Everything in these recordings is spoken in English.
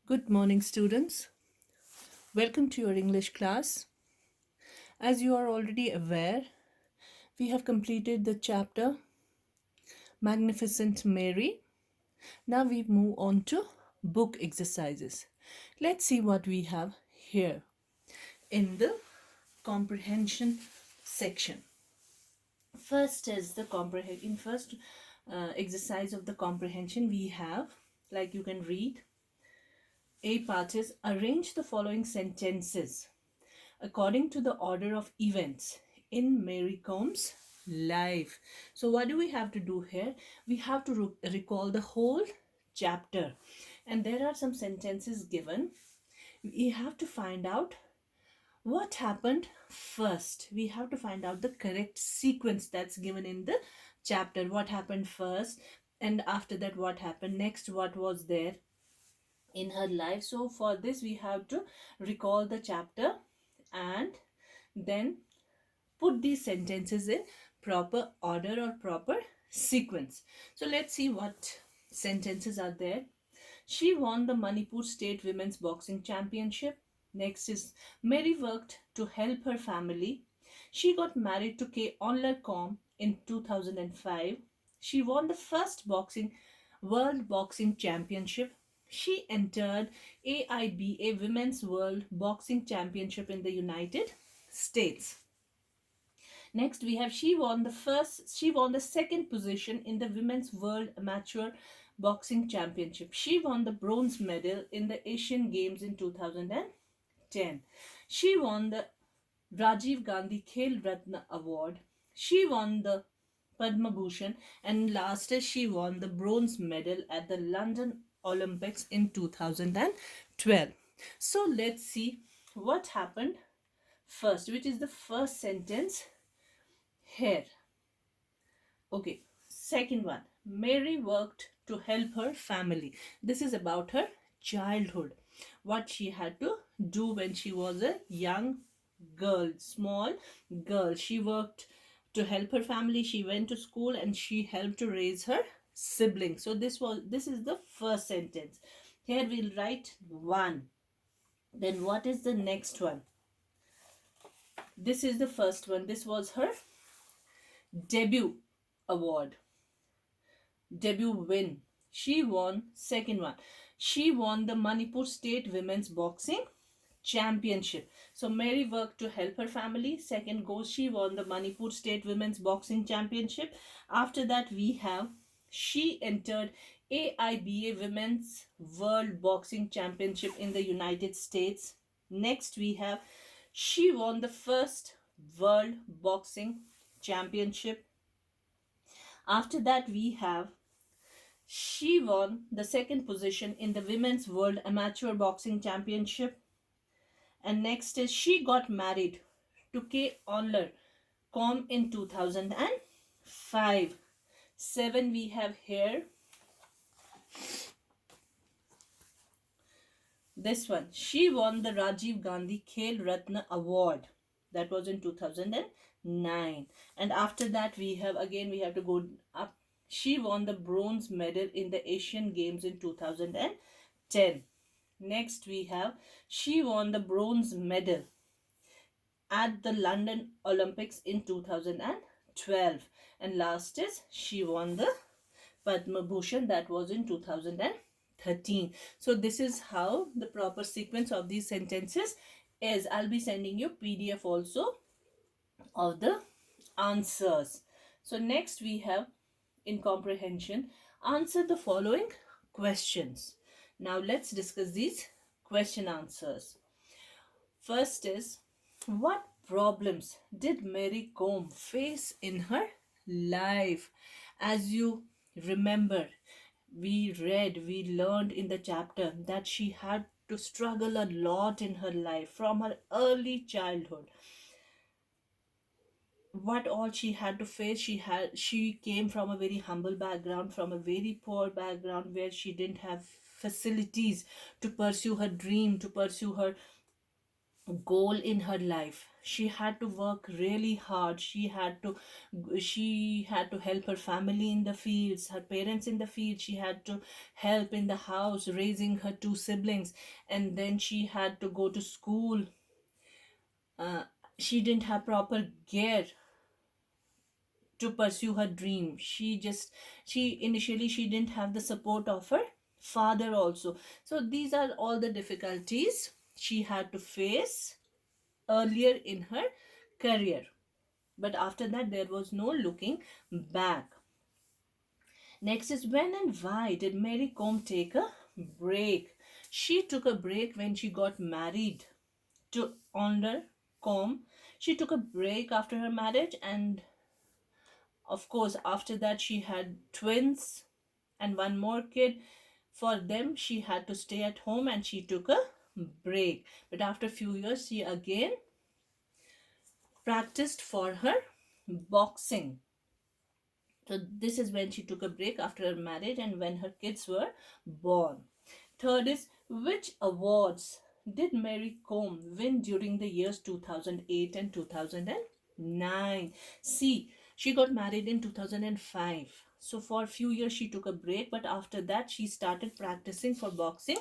Good morning, students. Welcome to your English class. As you are already aware, we have completed the chapter Magnificent Mary. Now we move on to book exercises. Let's see what we have here in the comprehension section. First is the comprehension. First exercise of the comprehension we have, like you can read. A part is arrange the following sentences according to the order of events in Mary Combs' life. So, what do we have to do here? We have to recall the whole chapter, and there are some sentences given. We have to find out what happened first. We have to find out the correct sequence that's given in the chapter. What happened first, and after that, what happened next, what was there in her life. So, for this, we have to recall the chapter and then put these sentences in proper order or proper sequence. So let's see what sentences are there. She won the Manipur State Women's Boxing Championship. Next is Mary worked to help her family. She got married to K. Onlercom in 2005. She won the first boxing World Boxing Championship. She entered AIBA Women's World Boxing Championship in the United States. Next, we have she won the second position in the Women's World Amateur Boxing Championship. She won the bronze medal in the Asian Games in 2010. She won the Rajiv Gandhi Khel Ratna Award. She won the Padma Bhushan, and last is she won the bronze medal at the London Olympics in 2012. So let's see what happened first, which is the first sentence here. Okay, second one. Mary worked to help her family. This is about her childhood. What she had to do when she was a young girl, small girl. She worked to help her family. She went to school and she helped to raise her siblings. So this is the first sentence. Here we'll write one. Then what is the next one? This is the first one. This was her debut award, debut win. She won second one. She won the Manipur State Women's Boxing Championship. So Mary worked to help her family. Second goes she won the Manipur State Women's Boxing Championship. After that we have she entered AIBA Women's World Boxing Championship in the United States. Next we have she won the first World Boxing Championship. After that we have she won the second position in the Women's World Amateur Boxing Championship. And next is she got married to K. Onler Com in 2005. 7 we have here. This one. She won the Rajiv Gandhi Khel Ratna Award. That was in 2009. And after that we have to go up. She won the bronze medal in the Asian Games in 2010. Next we have she won the bronze medal at the London Olympics in 2012. And last is she won the Padma Bhushan, that was in 2013. So this is how the proper sequence of these sentences is. I'll be sending you PDF also of the answers. So next we have in comprehension, answer the following questions. Now let's discuss these question answers. First is, what problems did Mary Combe face in her life? As you remember, we learned in the chapter that she had to struggle a lot in her life from her early childhood. What all she had to face, she came from a very humble background, from a very poor background, where she didn't have facilities to pursue her dream, to pursue her goal in her life. She had to work really hard. She had to help her family in the fields, her parents in the field. She had to help in the house raising her two siblings, and then she had to go to school. uh, she didn't have proper gear to pursue her dream. She didn't have the support of her father also. So these are all the difficulties she had to face earlier in her career. But after that, there was no looking back. Next is, when and why did Mary Combe take a break? She took a break when she got married to honor Combe. She took a break after her marriage, and of course, after that, she had twins and one more kid. For them, she had to stay at home and she took a break. But after a few years, she again practiced for her boxing. So this is when she took a break after her marriage and when her kids were born. Third is, which awards did Mary Combe win during the years 2008 and 2009? See, she got married in 2005. So for a few years she took a break, but after that she started practicing for boxing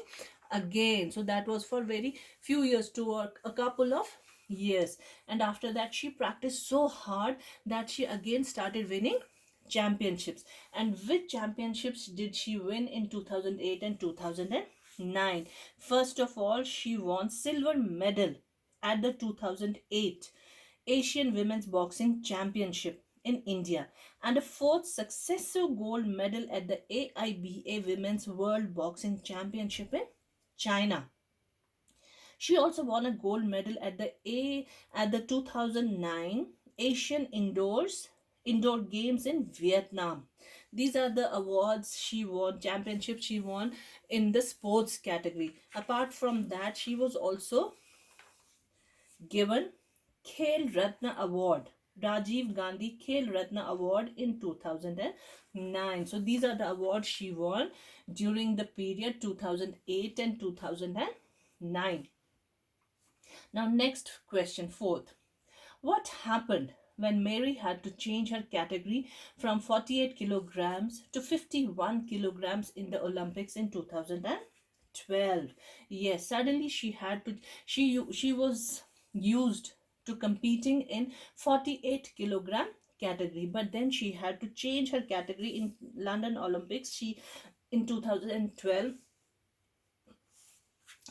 again. So that was for very few years, to a couple of years. And after that she practiced so hard that she again started winning championships. And which championships did she win in 2008 and 2009? First of all, she won silver medal at the 2008 Asian Women's Boxing Championship in India, and a fourth successive gold medal at the AIBA Women's World Boxing Championship in China. She also won a gold medal at the 2009 Asian Indoor Games in Vietnam. These are the awards she won, championships she won in the sports category. Apart from that, she was also given Khel Ratna Award, Rajiv Gandhi Khel Ratna Award in 2009. So these are the awards she won during the period 2008 and 2009. Now, next question, fourth. What happened when Mary had to change her category from 48 kilograms to 51 kilograms in the Olympics in 2012? Yes, suddenly she was used to competing in 48 kilogram category, but then she had to change her category in London Olympics. She in 2012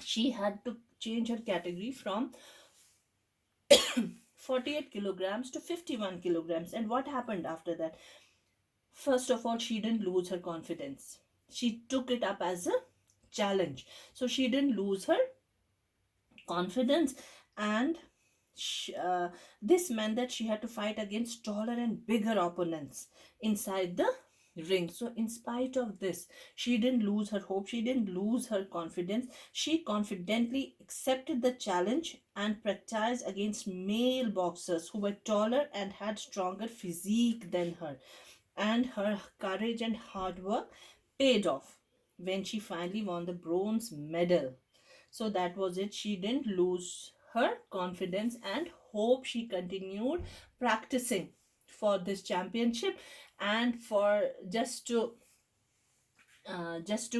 she had to change her category from 48 kilograms to 51 kilograms. And what happened after that? First of all, she didn't lose her confidence. She took it up as a challenge. So she didn't lose her confidence, and this meant that she had to fight against taller and bigger opponents inside the ring. So in spite of this, she didn't lose her hope, she didn't lose her confidence. She confidently accepted the challenge and practiced against male boxers who were taller and had stronger physique than her. And her courage and hard work paid off when she finally won the bronze medal. So that was it. She didn't lose her confidence and hope. She continued practicing for this championship, and for just to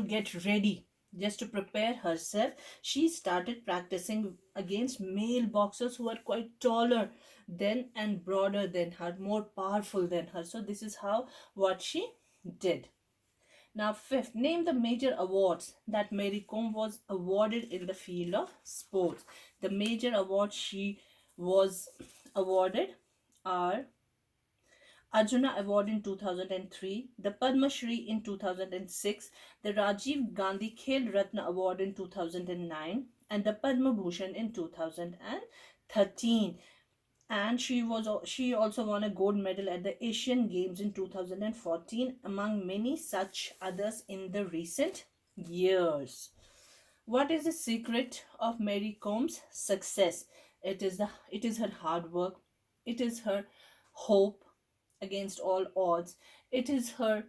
get ready, just to prepare herself, she started practicing against male boxers who were quite taller than and broader than her, more powerful than her. So this is how what she did. Now, fifth, name the major awards that Mary Kom was awarded in the field of sports. The major awards she was awarded are Arjuna Award in 2003, the Padma Shri in 2006, the Rajiv Gandhi Khel Ratna Award in 2009, and the Padma Bhushan in 2013. And she also won a gold medal at the Asian Games in 2014, among many such others in the recent years. What is the secret of Mary Com's success? It is her hard work, it is her hope against all odds, it is her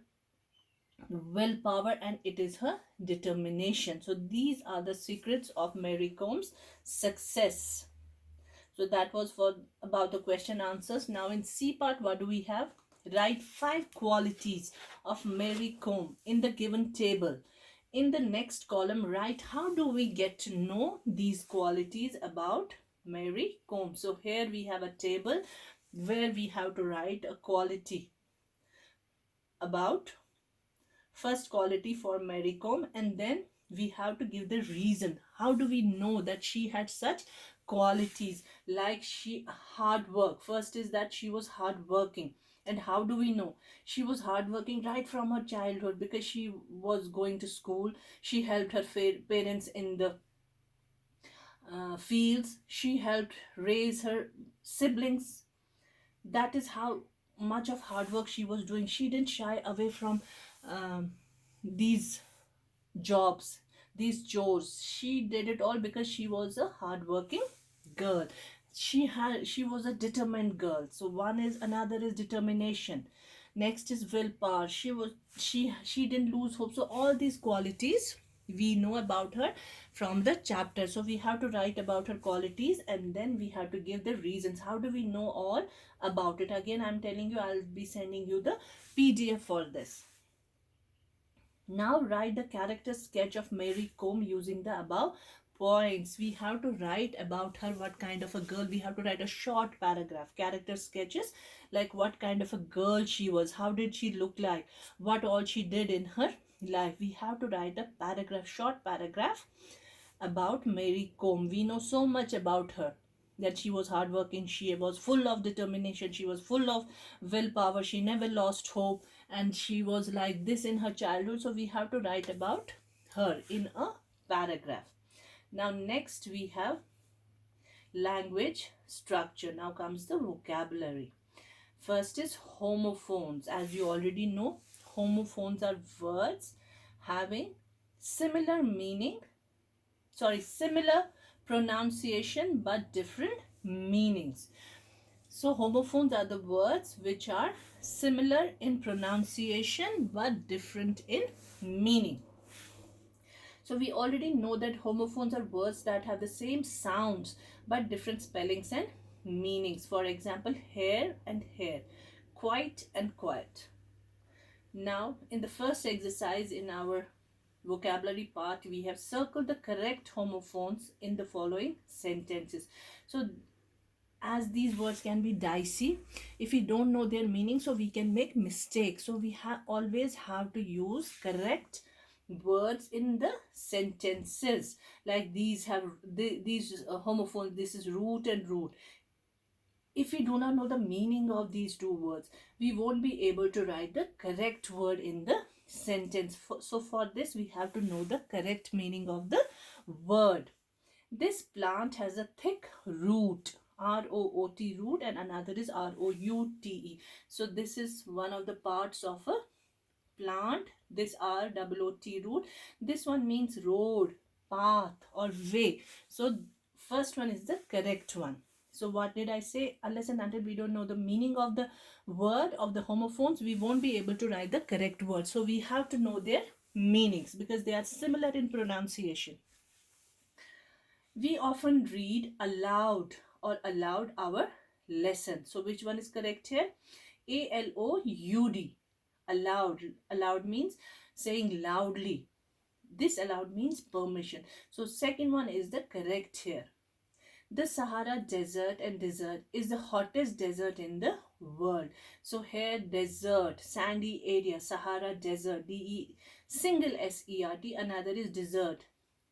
willpower, and it is her determination. So these are the secrets of Mary Com's success. So that was for about the question answers. Now in C part, what do we have? Write 5 qualities of Mary Combe in the given table. In the next column, write how do we get to know these qualities about Mary Combe. So here we have a table where we have to write a quality about first quality for Mary Kom, and then we have to give the reason. How do we know that she had such qualities? Like she hard work. First is that she was hard working. And how do we know? She was hardworking right from her childhood because she was going to school. She helped her parents in the fields. She helped raise her siblings. That is how much of hard work she was doing. She didn't shy away from um, these jobs, these chores. She did it all because she was a hardworking girl. She was a determined girl. So one is another is determination. Next is willpower. She didn't lose hope. So all these qualities we know about her from the chapter. So we have to write about her qualities and then we have to give the reasons. How do we know all about it? Again, I'm telling you, I'll be sending you the PDF for this. Now write the character sketch of Mary Combe using the above points. We have to write about her, what kind of a girl. We have to write a short paragraph. Character sketches, like what kind of a girl she was, how did she look like, what all she did in her life. We have to write a paragraph, short paragraph about Mary Combe. We know so much about her, that she was hardworking, she was full of determination, she was full of willpower, she never lost hope, and she was like this in her childhood. So we have to write about her in a paragraph. Now next we have language structure. Now comes the vocabulary. First is homophones. As you already know, homophones are words having similar meaning, similar pronunciation but different meanings. So homophones are the words which are similar in pronunciation but different in meaning. So we already know that homophones are words that have the same sounds but different spellings and meanings. For example, hair and hair, quite and quiet. Now in the first exercise in our vocabulary part, we have circled the correct homophones in the following sentences. So as these words can be dicey if we don't know their meaning, so we can make mistakes. So we always have to use correct words in the sentences. Like these have these homophones. This is root and root. If we do not know the meaning of these two words, we won't be able to write the correct word in the sentence. So for this, we have to know the correct meaning of the word. This plant has a thick root, R-O-O-T root, and another is R-O-U-T-E. So this is one of the parts of a plant, this R-O-O-T root. This one means road, path or way. So first one is the correct one. So what did I say? Unless and until we don't know the meaning of the word of the homophones, we won't be able to write the correct word. So we have to know their meanings because they are similar in pronunciation. We often read aloud or aloud our lesson. So which one is correct here? A-L-O-U-D. Aloud. Aloud means saying loudly. This aloud means permission. So second one is the correct here. The Sahara Desert and desert is the hottest desert in the world. So here desert, sandy area, Sahara Desert, D-E single S-E-R-T. Another is desert.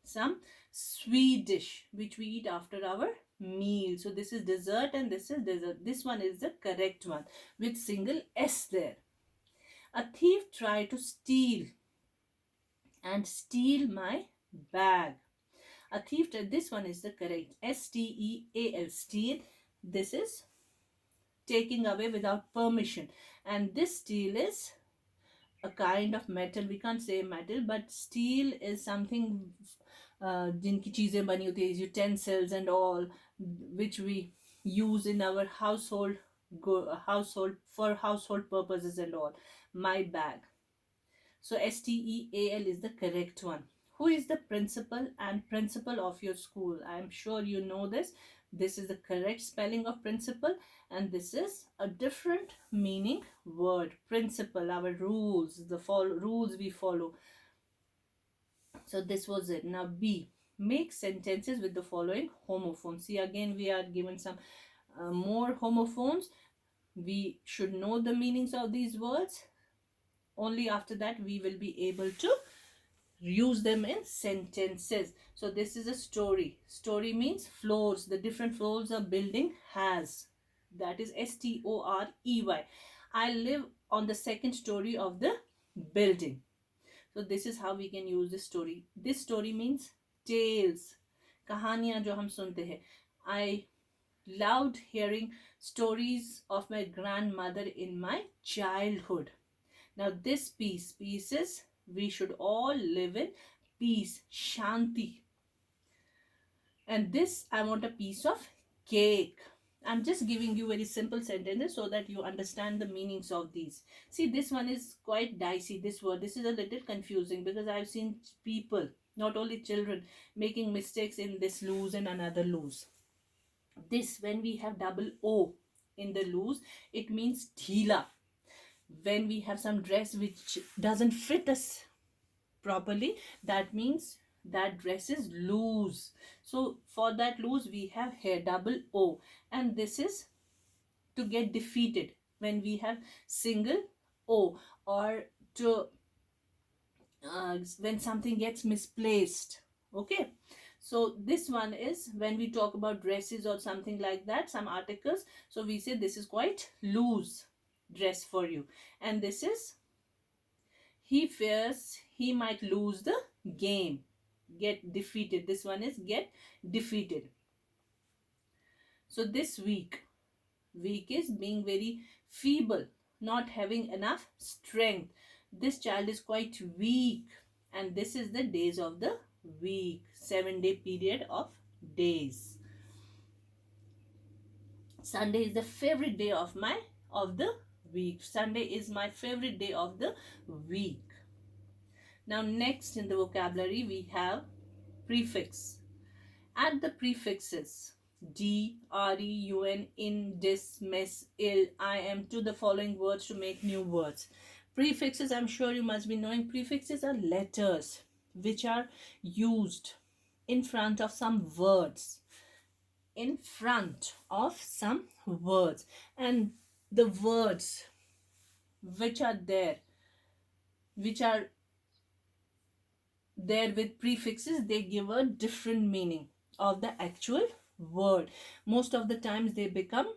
Some sweet dish which we eat after our meal. So this is dessert and this is dessert. This one is the correct one with single S there. A thief tried to steal my bag. A thief, this one is the correct. S-T-E-A-L, steal. This is taking away without permission. And this steel is a kind of metal. We can't say metal, but steel is something जिनकी चीज़ें बनी होती है, utensils and all, which we use in our household for household purposes and all. My bag. So STEAL is the correct one. Who is the principal and principal of your school? I am sure you know this, This is the correct spelling of principle, and this is a different meaning word. Principle, our rules, the rules we follow. So this was it. Now B, make sentences with the following homophones. See, again we are given some more homophones. We should know the meanings of these words. Only after that we will be able to use them in sentences. So this is a story. Story means floors. The different floors a building has. That is STOREY. I live on the second story of the building. So this is how we can use this story. This story means tales. कहानियाँ जो हम सुनते हैं. I loved hearing stories of my grandmother in my childhood. Now this peace is we should all live in peace, shanti. And this, I want a piece of cake. I'm just giving you very simple sentences so that you understand the meanings of these. See, this one is quite dicey, this word. This is a little confusing because I've seen people, not only children, making mistakes in this loose and another loose. This, when we have double O in the loose, it means dhila. When we have some dress which doesn't fit us properly, that means that dress is loose. So for that loose we have here double O, and this is to get defeated when we have single O, or to when something gets misplaced. Okay, so this one is when we talk about dresses or something like that, some articles, so we say this is quite loose dress for you. And this is he fears he might lose the game, get defeated. This one is get defeated. So this weak is being very feeble, not having enough strength. This child is quite weak. And this is the days of the week, 7-day period of days. Sunday is the favorite day of the week. Sunday is my favorite day of the week. Now next in the vocabulary we have prefix. Add the prefixes d, re, un, in, dis, miss, ill, I am to the following words to make new words. Prefixes, I'm sure you must be knowing, prefixes are letters which are used in front of some words. In front of some words. And the words which are there with prefixes, they give a different meaning of the actual word. Most of the times they become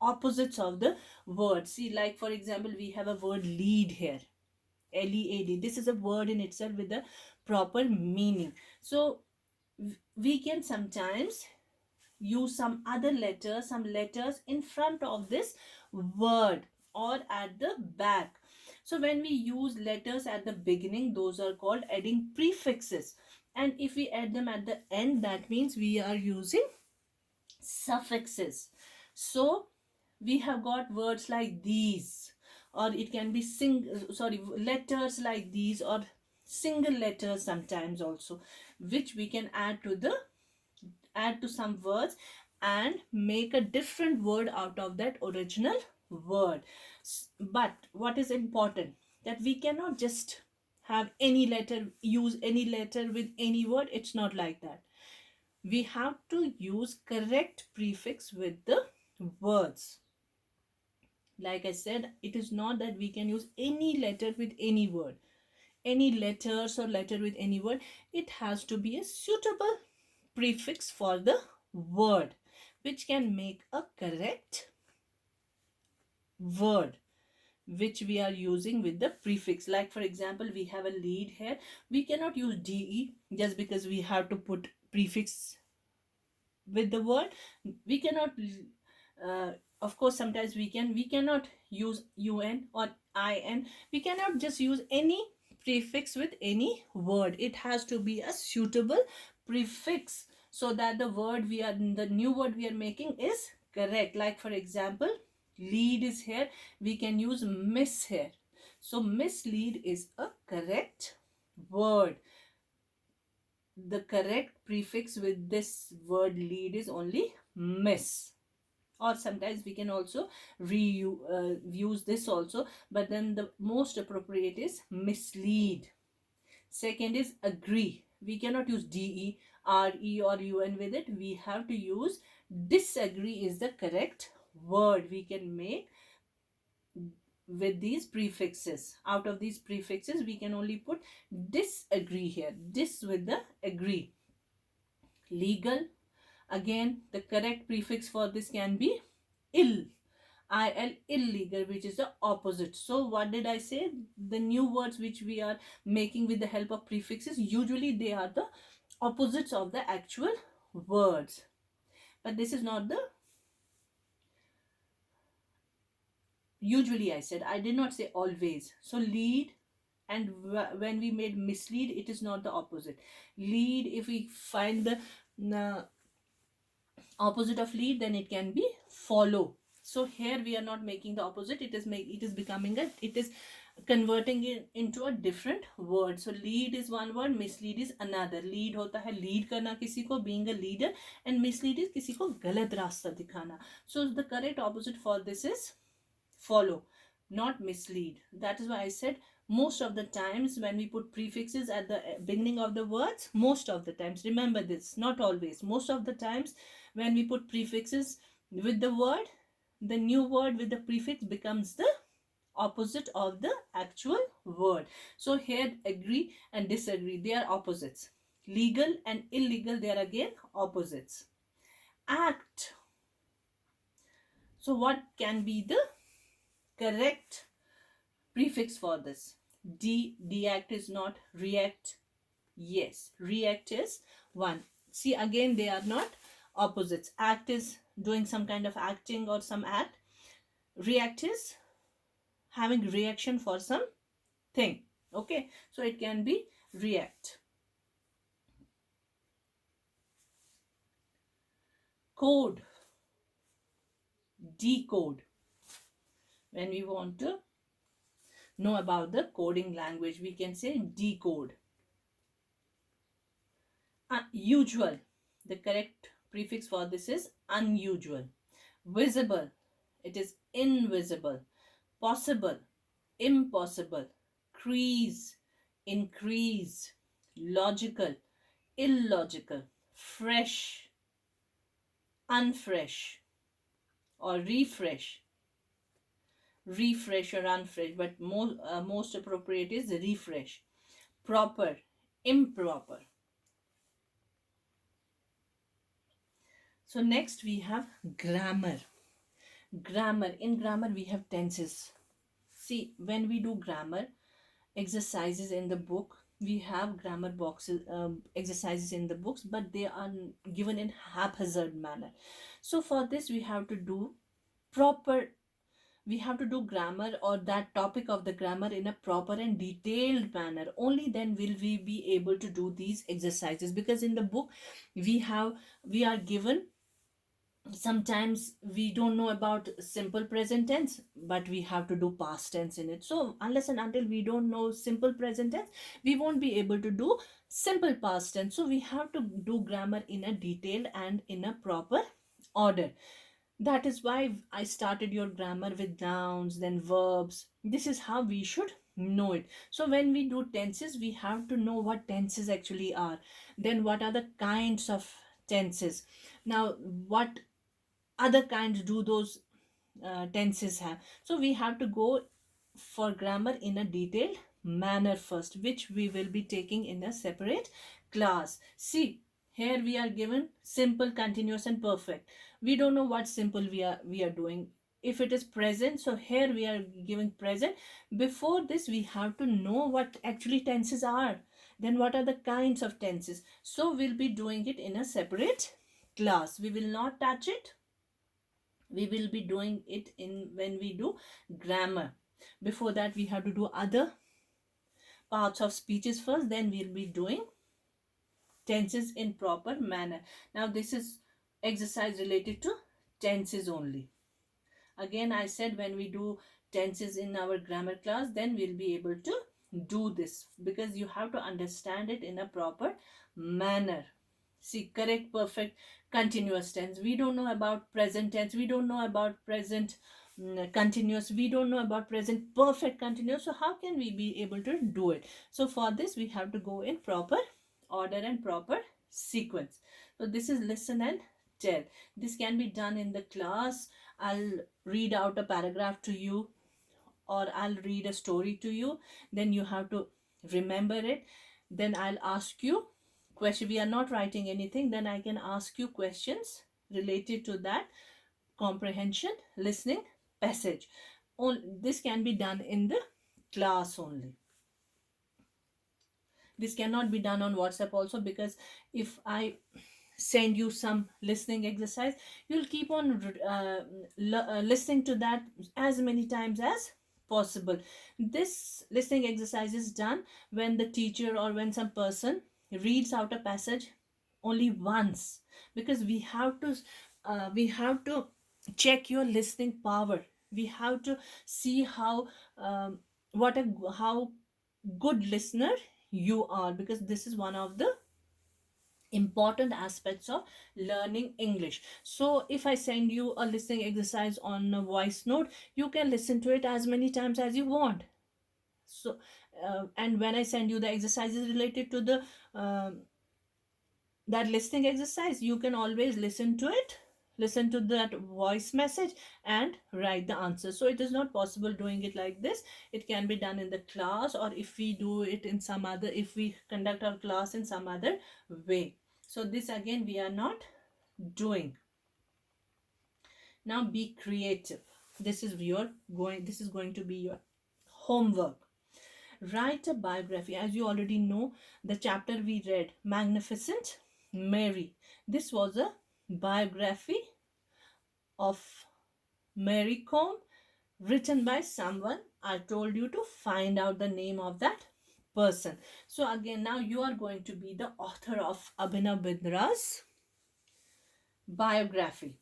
opposites of the word. See, like for example, we have a word lead here, LEAD. This is a word in itself with a proper meaning. So we can sometimes use some other letters, some letters in front of this word or at the back. So when we use letters at the beginning, those are called adding prefixes. And if we add them at the end, that means we are using suffixes. So we have got words like these, or it can be letters like these, or single letters sometimes also, which we can add to some words and make a different word out of that original word. But what is important, that we cannot just have any letter, use any letter with any word. It's not like that. We have to use correct prefix with the words. Like I said, it is not that we can use any letter with any word, any letters or letter with any word. It has to be a suitable prefix for the word, which can make a correct word which we are using with the prefix. Like for example, we have a lead here. We cannot use DE just because we have to put prefix with the word. We cannot of course sometimes we cannot use UN or IN. We cannot just use any prefix with any word. It has to be a suitable prefix so that the new word we are making is correct. Like for example, lead is here, we can use miss here. So mislead is a correct word. the correct prefix with this word lead is only miss, or sometimes we can also use this also, but then the most appropriate is mislead. Second is agree. We cannot use de, re or un with it. We have to use disagree is the correct word we can make with these prefixes. Out of these prefixes we can only put disagree here, dis with the agree. Legal, again the correct prefix for this can be ill, illegal, which is the opposite. So what did I say? The new words which we are making with the help of prefixes, usually they are the opposites of the actual words, but this is not the usually. I said, I did not say always. So lead, and when we made mislead, it is not the opposite. Lead, if we find the opposite of lead, then it can be follow. So here we are not making the opposite, it is becoming a, it is converting it into a different word. So lead is one word, mislead is another. Lead hota hai lead karna kisi ko, being a leader, and mislead is kisi ko galat rasta dikhana. So the correct opposite for this is follow, not mislead. That is why I said most of the times when we put prefixes at the beginning of the words, most of the times, remember this, not always, most of the times when we put prefixes with the word, the new word with the prefix becomes the opposite of the actual word. So here agree and disagree, they are opposites. Legal and illegal, they are again opposites. Act, so what can be the correct prefix for this? Deact is not react. Yes, react is one. See, again they are not opposites. Act is doing some kind of acting or some act. React is having reaction for some thing. Okay, so it can be react. Code, decode, when we want to know about the coding language, we can say decode. Usual, the correct prefix for this is unusual. Visible, it is invisible. Possible, impossible. Crease, increase. Logical, illogical. Fresh, unfresh, or refresh. Refresh or unfresh, but most appropriate is refresh. Proper, improper. So next we have grammar. Grammar, in grammar we have tenses. See, when we do grammar exercises in the book, we have grammar boxes, exercises in the books, but they are given in haphazard manner. So for this we have to do proper, we have to do grammar or that topic of the grammar in a proper and detailed manner. Only then will we be able to do these exercises, because in the book we are given, sometimes we don't know about simple present tense, but we have to do past tense in it. So unless and until we don't know simple present tense, we won't be able to do simple past tense. So we have to do grammar in a detailed and in a proper order. That is why I started your grammar with nouns, then verbs. This is how we should know it. So when we do tenses, we have to know what tenses actually are, then what are the kinds of tenses. Now what other kinds do those tenses have? So we have to go for grammar in a detailed manner first, which we will be taking in a separate class. See, here we are given simple, continuous and perfect. We don't know what simple we are doing. If it is present, so here we are giving present. Before this we have to know what actually tenses are, then what are the kinds of tenses. So we'll be doing it in a separate class. We will not touch it, we will be doing it in when we do grammar. Before that we have to do other parts of speeches first, then we'll be doing tenses in proper manner. Now this is exercise related to tenses only. Again I said, when we do tenses in our grammar class, then we'll be able to do this, because you have to understand it in a proper manner. See, correct, perfect, continuous tense. We don't know about present tense. We don't know about present continuous. We don't know about present perfect continuous. So how can we be able to do it? So for this, we have to go in proper order and proper sequence. So this is listen and tell. This can be done in the class. I'll read out a paragraph to you, or I'll read a story to you. Then you have to remember it. Then I'll ask you question. We are not writing anything. Then I can ask you questions related to that comprehension, listening, passage. This can be done in the class only. This cannot be done on WhatsApp also, because if I send you some listening exercise, you'll keep on listening to that as many times as possible. This listening exercise is done when the teacher or when some person reads out a passage only once, because we have to check your listening power. We have to see how what a how good listener you are, because this is one of the important aspects of learning English. So if I send you a listening exercise on a voice note, you can listen to it as many times as you want. So and when I send you the exercises related to the that listening exercise, you can always listen to it, listen to that voice message and write the answer. So it is not possible doing it like this. It can be done in the class, or if we do it in some other, if we conduct our class in some other way. So this again we are not doing. Now be creative. This is going to be your homework. Write a biography. As you already know, the chapter we read, Magnificent Mary, this was a biography of Mary Combe, written by someone. I told you to find out the name of that person. So again, now you are going to be the author of Abhinav Bindra's biography.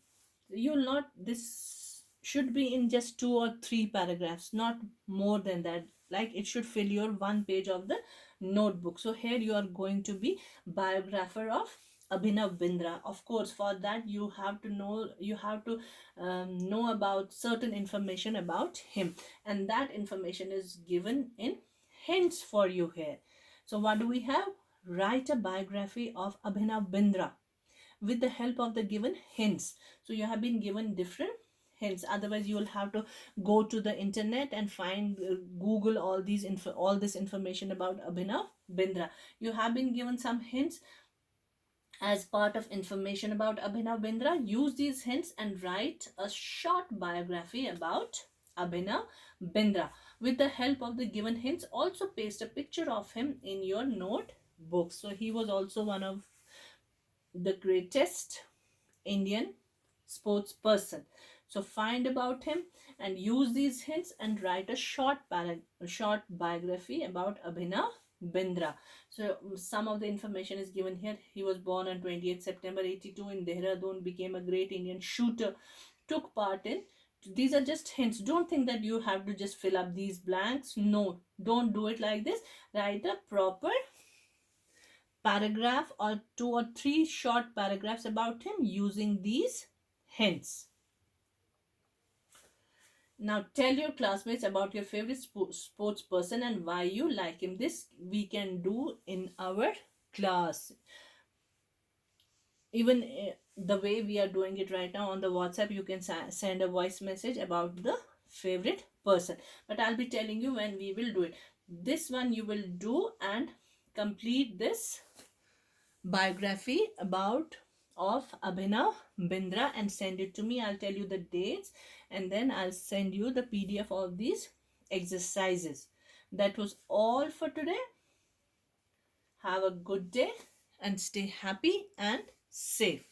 You'll not, this should be in just 2 or 3 paragraphs, not more than that. Like it should fill your 1 page of the notebook. So here you are going to be biographer of Abhinav Bindra. Of course, for that you have to know, you have to know about certain information about him, and that information is given in hints for you here. So what do we have? Write a biography of Abhinav Bindra with the help of the given hints. So you have been given different hints. Otherwise you will have to go to the internet and find Google all this information about Abhinav Bindra. You have been given some hints as part of information about Abhinav Bindra. Use these hints and write a short biography about Abhinav Bindra. With the help of the given hints, also paste a picture of him in your notebook. So he was also one of the greatest Indian sports person. So find about him and use these hints and write a short biography about Abhinav Bindra. So some of the information is given here. He was born on 20th September 82 in Dehradun, became a great Indian shooter, took part in. These are just hints. Don't think that you have to just fill up these blanks. No, don't do it like this. Write a proper paragraph or 2 or 3 short paragraphs about him using these hints. Now tell your classmates about your favorite sports person and why you like him. This we can do in our class. Even the way we are doing it right now on the WhatsApp, you can send a voice message about the favorite person. But I'll be telling you when we will do it. This one you will do and complete this biography about of Abhinav Bindra and send it to me. I'll tell you the dates and then I'll send you the PDF of these exercises. That was all for today. Have a good day and stay happy and safe.